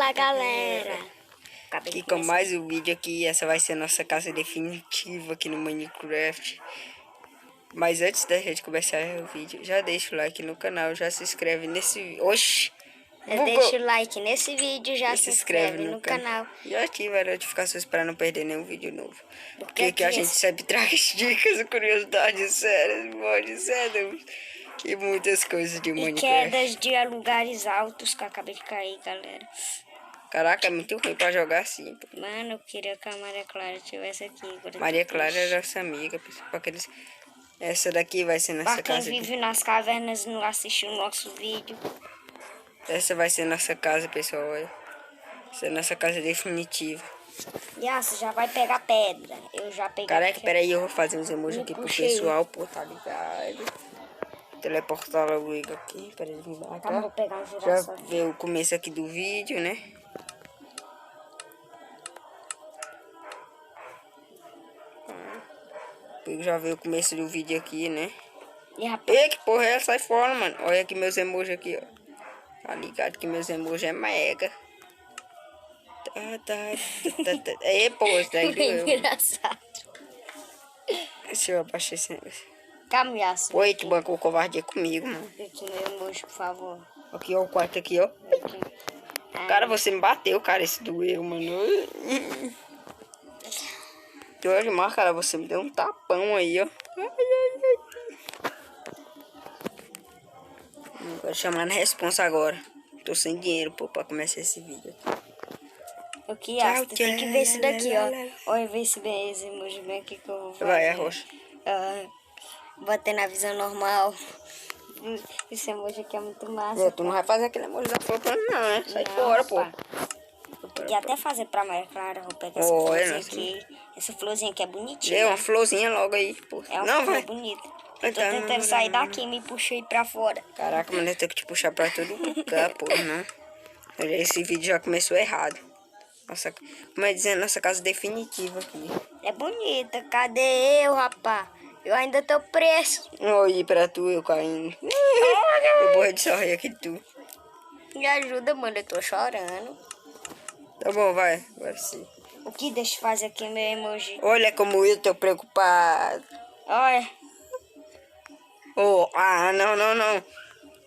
Fala, galera. Aqui com mais um vídeo aqui. Essa vai ser a nossa casa definitiva aqui no Minecraft. Mas antes da gente começar o vídeo, já deixa o like no canal, já se inscreve nesse vídeo. Oxi! Deixa o like nesse vídeo, já se inscreve no canal. E ativa as notificações para não perder nenhum vídeo novo. Porque aqui a gente sempre traz dicas, curiosidades sérias, mods sérios e muitas coisas de Minecraft. Quedas de lugares altos que eu acabei de cair, galera. Caraca, é muito ruim pra jogar assim. Mano, eu queria que a Maria Clara estivesse aqui. Maria Clara é nossa amiga, porque eles... Essa daqui vai ser nossa casa. Pra quem vive nas cavernas e não assistiu o nosso vídeo. Essa vai ser nossa casa, pessoal. Olha. Essa é nossa casa definitiva. Você já vai pegar pedra. Eu já peguei. Caraca, peraí, eu vou fazer uns emojis aqui pro pessoal, pô, tá ligado? Teleportar logo aqui, peraí, vou vou pegar um já ver o começo aqui do vídeo, né? Já veio o começo do vídeo aqui, né? Ei, que porra é essa? Sai fora, mano. Olha aqui meus emojis aqui, ó. Tá ligado que meus emojis é mega. Ei, pô, isso daí doeu. Engraçado. Deixa eu abaixar esse negócio. Caminhaço. Oi, tu bancou covardia comigo, mano. Aqui meu emoji, por favor. Aqui, ó, o quarto aqui, ó. Cara, você me bateu, cara, esse doeu, mano. Hoje, mas, cara, você me deu um tapão aí, ó. Vou chamar na responsa agora. Tô sem dinheiro, pô, pra começar esse vídeo. Aqui, tem que ver isso daqui, ó. Olha, ver esse emoji bem aqui que eu vou fazer. Vai, é roxo. Botei na visão normal. Esse emoji aqui é muito massa. Tu não vai fazer aquele emoji da flor pra mim, não, né? Sai fora, pô. Podia até fazer pra Maria Clara. Vou pegar essa florzinha aqui. Essa florzinha aqui é bonitinha. É uma florzinha logo aí, pô. É uma flor bonita. Eu tô tentando sair daqui e me puxei pra fora. Caraca, mano, eu tenho que te puxar pra todo lugar, pô, não. Esse vídeo já começou errado. Nossa, como é dizendo, nossa casa definitiva aqui. É bonita. Cadê eu, rapá? Eu ainda tô preso. Oi, pra tu, eu caindo. Eu morro de sorrir aqui de tu. Me ajuda, mano, eu tô chorando. Tá bom, vai sim. O que? Deixa eu fazer aqui meu emoji. Olha como eu tô preocupado. Olha. Oh, não.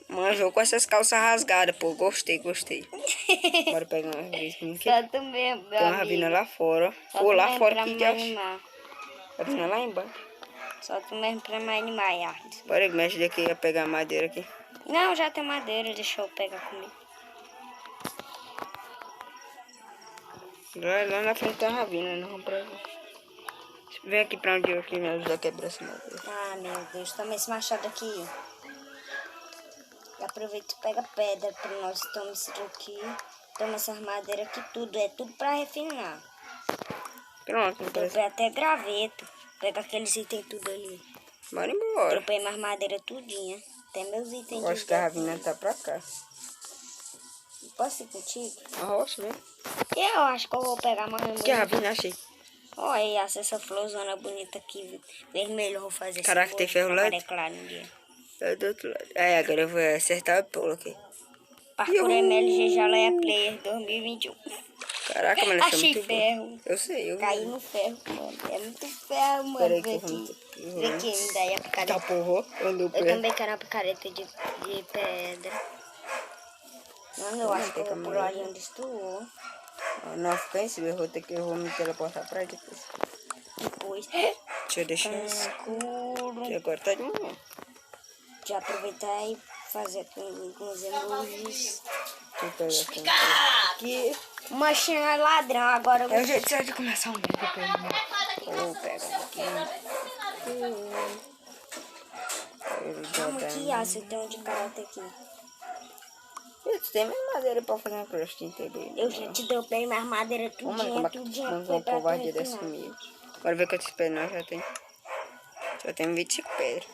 Manjou com essas calças rasgadas, pô. Gostei. Bora pegar uma vez. Só tu mesmo, meu Tem uma ravina lá fora. Pô, lá fora que já... Ravina lá embaixo. Só tu mesmo pra me animar, Yardes. Bora, me ajuda aqui a pegar a madeira aqui. Não, já tem madeira. Deixa eu pegar comigo. Lá na frente tem uma ravina, não pra ver. Vem aqui pra onde eu aqui me ajuda a quebrar essa madeira. Ah, meu Deus. Toma esse machado aqui. E aproveita e pega pedra pra nós. Toma isso daqui. Toma essas madeiras aqui, tudo. É tudo pra refinar. Pronto, não Tropei até graveto. Pega aqueles itens tudo ali. Bora embora. Tropei mais madeira tudinha. Até meus itens. Eu acho que a ravina tá pra cá. Posso ir contigo? A rocha, né? Eu acho que eu vou pegar mais. Que a ravina, achei. Olha essa florzona bonita aqui, vermelho, eu vou fazer. Caraca, tem ferro lá? É do outro lado. Agora eu vou acertar o pulo aqui. Parkour MLG já é Player 2021. Caraca, mano, achei muito ferro. Bom. Eu sei, eu caí no ferro, mano. É muito ferro, mano. Peraí que vem aqui, me dá aí a picareta. Tá, porra. Eu também quero uma picareta de pedra. Mano, eu acho que eu vou pular ali onde estou. Não, fica em cima, eu vou me teleportar pra depois. Deixa eu deixar escuro. E agora tá de manhã. Já aproveitar e fazer com os emojis. Aqui. Machinha é ladrão, agora eu vou... É o jeito certo de começar um vídeo. Vou pegar aqui. Vamos aqui, você tem um de karate aqui. Tu tem mais madeira pra fazer uma crostinha também. Eu já te dou bem mais madeira, tudinho. Não vou covardia dessa comigo. Agora ver quantas pedras nós já tem. Já tem 25 pedras.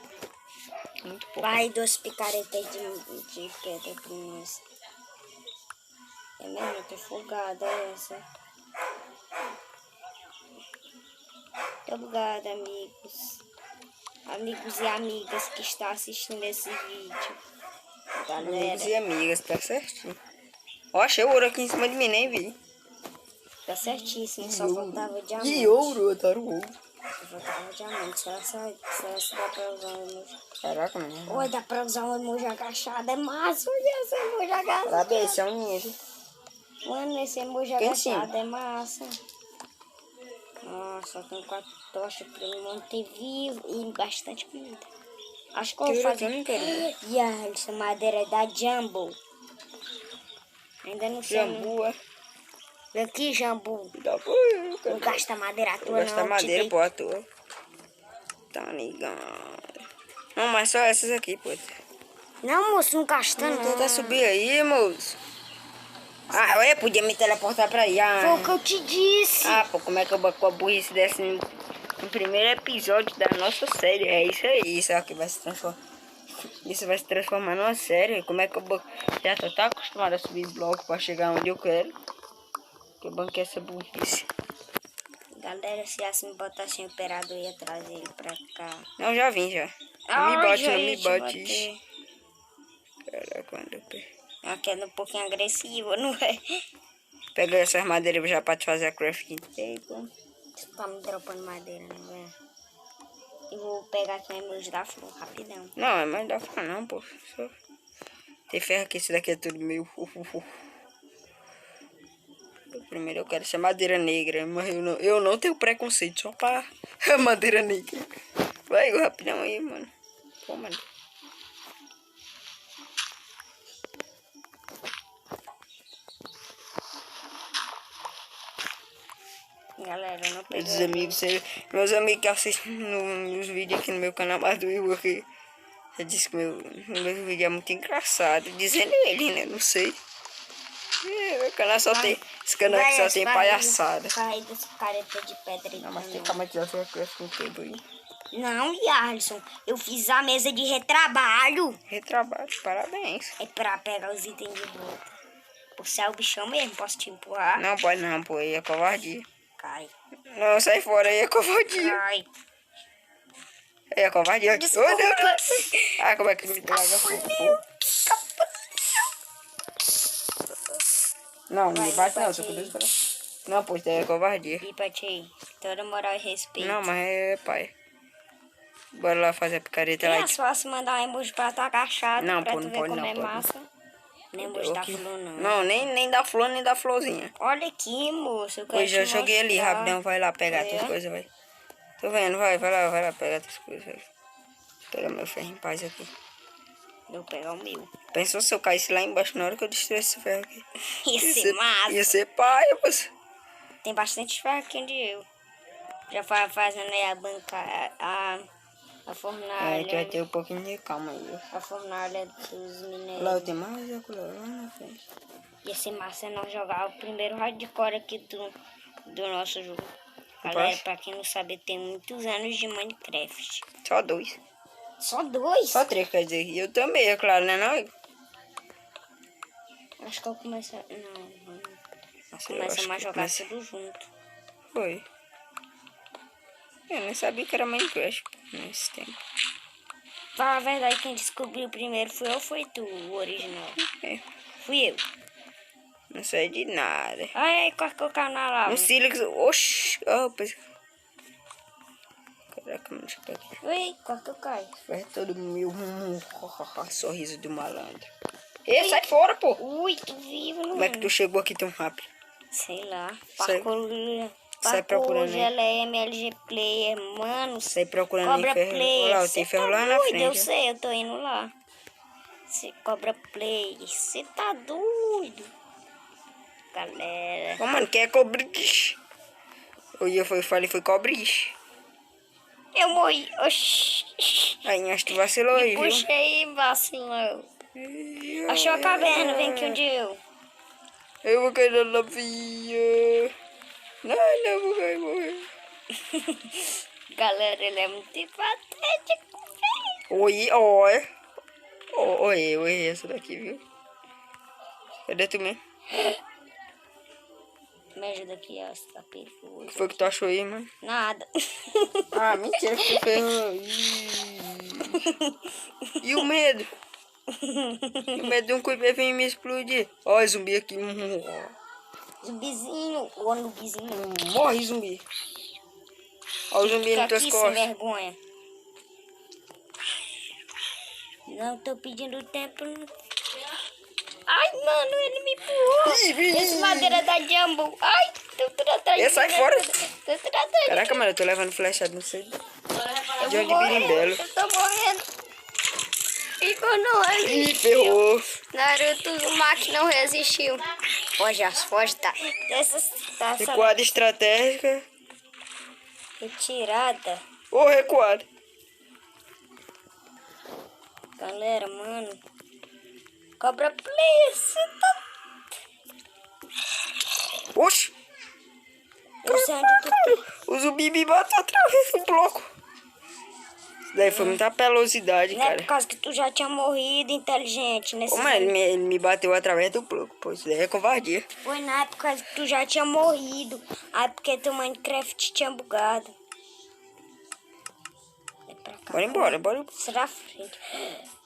Muito pouco. Vai 2 picaretas de pedra pra nós. É mesmo, eu tô folgada essa. Muito obrigada, amigos. Amigos e amigas que estão assistindo esse vídeo. Galera. Amigos e amigas, tá certinho. Ó, achei ouro aqui em cima de mim, nem vi. Tá certíssimo, só faltava diamante. E ouro, eu adoro ouro. Só faltava diamante. Será que dá pra usar um emoji? Caraca, mano. Oi, dá pra usar um emoji agachado. É massa, olha esse emoji agachado. Parabéns, esse é um ninja. Mano, esse emoji Quem agachado é massa. Nossa, tem 4 tochas pra me manter vivo e bastante comida. Acho que eu vou fazer. E essa madeira é da Jumbo. Ainda não sei. Jambu, é. Vem aqui, Jambu. Dá pra Não gasta madeira à toa, Vou gastar não. madeira, pô, à toa. Tá ligado. Não, mas só essas aqui, pô. Não, moço, não gasta, Não não. tenta subir aí, moço. Ah, eu podia me teleportar pra aí. Foi o que eu te disse. Ah, pô, como é que eu com a burrice dessa no primeiro episódio da nossa série? É isso aí, isso aqui vai se transformar. Isso vai se transformar numa série. Como é que eu já tô tão acostumado a subir bloco pra chegar onde eu quero? Que eu banquei essa burrice. Galera, se assim botasse o imperador, ia trazer ele pra cá. Não, já vim já. Não me bote, não me bote. Caraca, quando eu pego. Aqui é um pouquinho agressiva, não é? Pega essas madeiras já pra te fazer a crafting table. Você tá me dropando madeira, não é? Eu vou pegar aqui o emoji da flor, rapidão. Não, é mais da flor não, pô. Só... Tem ferro aqui, esse daqui é tudo meu. Primeiro eu quero essa madeira negra, mas eu não tenho preconceito só pra madeira negra. Vai, rapidão aí, mano. Pô, mano. Galera, eu não peguei. Meus amigos que assistem nos vídeos aqui no meu canal, mais do Igor aqui. Já disse que meu vídeo é muito engraçado. Dizendo ele, né? Não sei. Meu canal só tem. Esse canal aqui só tem palhaçada. Sai desse careta de pedra aí. Não, mas tem calma que já foi a crafting table aí. Não, Yarson, eu fiz a mesa de retrabalho. Retrabalho, parabéns. É pra pegar os itens de volta. Você é o bichão mesmo, posso te empurrar? Não pode não, pô, aí é covardia. Cai. Não, sai fora, aí é covardia. Cai. Aí é covardia. Desculpa. Oh, não. Ah, como é que me traga fogo? Não, não me bate não, tô com Deus pra... Não, pô, isso daí é covardia. E bate aí. Toda moral e respeito. Não, mas é pai. Bora lá fazer a picareta lá. É fácil mandar um emoji pra tu agachado. Não, pra pô, tu não ver pode como não, é pode massa. Nem emoji da flor, não. Não, nem da flor, nem da florzinha. Olha aqui, moço. Eu quero Pois já te joguei ali, mostrar. rapidão, vai lá pegar tuas coisas, vai. Tô vendo, vai lá pegar tuas coisas, vai. Pega meu ferro em paz aqui. Eu vou pegar o meu. Pensou se eu caísse lá embaixo na hora que eu destruísse esse ferro aqui? Ia ser massa. Ia ser paia, moço. Tem bastante ferro aqui onde eu. Já vai fazendo aí a banca, a fornalha. É, tu vai ter um pouquinho de calma aí. A fornalha dos minérios. Lá eu tenho mais lá na frente. Ia ser massa nós jogar o primeiro hardcore aqui do nosso jogo. Galera, pra quem não sabe, tem muitos anos de Minecraft. Só 2. Só 2? Só 3, quer dizer. E eu também, é claro, né não? Acho que eu comecei... Não. Nossa, Começamos a jogar tudo junto. Foi. Eu nem sabia que era Minecraft nesse tempo. Fala a verdade, quem descobriu primeiro foi eu ou foi tu, o original? É. Fui eu. Não sei de nada. Ai, quase que eu caio na lava. Um sílex. Oxi. Oh, caraca, mano, deixa eu pegar aqui. Ui, quase que eu caio. Vai todo meu. Sorriso do malandro. Ei, sai fora, pô. Ui, tu vivo, não. Como é que tu chegou aqui tão rápido? Sei lá. Sai Parkour procurando aí. GLM, LG Player, mano. Sai procurando Cobra em ferro. Player. Olha lá, tem ferro lá na frente. Eu sei, eu tô indo lá. Cobra Player, você tá doido. Galera. Ô, mano, quem é cobriche? Eu falei, foi cobriche. Eu morri. Oxi. Aí, acho que tu vacilou aí, viu? Puxei, vacilou. Achou a caverna, vem aqui onde eu. Eu vou cair na lavinha. Não, vou cair, morrer. Galera, ele é muito patético, velho. Oi, oi. Oi, essa daqui, viu? Cadê tu mesmo? Me ajuda aqui, ó, esse tapete. O que foi que tu achou aí, mano? Nada. Ah, mentira que tu fez. E o medo? O medo de um creeper vir me explodir. Ó, zumbi aqui. Zumbizinho. Ô, nubizinho. Morre, zumbi. Ó o zumbi Fica nas tuas aqui sem costas. vergonha. Não tô pedindo tempo. Ai, mano, ele me empurrou. Esse madeira da Jumbo. Ai, tô tudo atrás de Sai mim. fora. Tô tudo atrás de mim. Caraca, mano, eu tô levando flechada, não sei. Eu De vou onde morrer, birimbelo. eu tô morrendo. Ficou não resistiu. Ih, ferrou. Naruto, o Maki não resistiu. Foge, foge, tá. Tá essa Recuada estratégica. retirada. Ou recuada. Galera, mano. Cobra Play, você tá... Oxi. Eu sei onde tu tá. O zumbi me matou através do bloco. Isso daí foi muita pelosidade, Não é cara. por causa que tu já tinha morrido, inteligente. Nesse Como é? Ele me bateu através do bloco. Pô, isso daí é covardia. Foi na época que tu já tinha morrido. Aí porque teu Minecraft tinha bugado. Vem pra cá. Bora embora, bora. Será frente.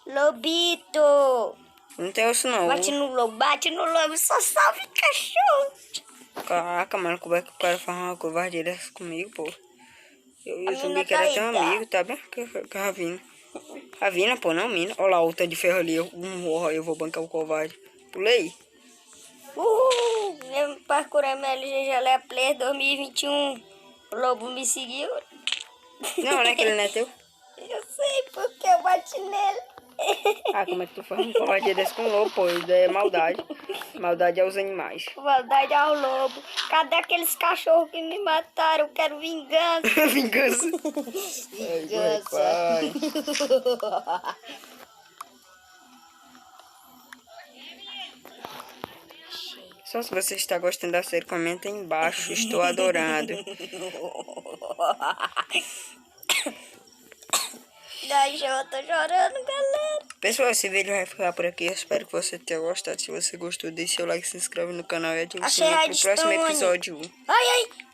Lobito! Não tem osso não. Bate no lobo, só salve cachorro. Caraca, mano, como é que o cara faz uma covardia dessa comigo, pô? Eu e A o zumbi mina que era teu caída. amigo, tá bem? Com a Ravina. Ravina, pô, não mina. Olha lá o tanto de ferro ali. Eu vou bancar o covarde. Pulei. Eu parkour MLG Gelé Play 2021. O lobo me seguiu. Não, né? Que ele não é teu. Eu sei porque eu bati nele. Ah, como é que tu faz uma covardia dessa com o lobo, pô? Isso daí é maldade. Maldade aos animais. Maldade ao lobo. Cadê aqueles cachorros que me mataram? Eu quero vingança. Vingança. Ai, só se você está gostando da série, comenta aí embaixo. Estou adorando. Daí eu tô chorando, galera. Pessoal, esse vídeo vai ficar por aqui. Eu espero que você tenha gostado. Se você gostou, deixe seu like, se inscreve no canal e ative o Achei sininho a pro próximo redstone. episódio. Ai, ai.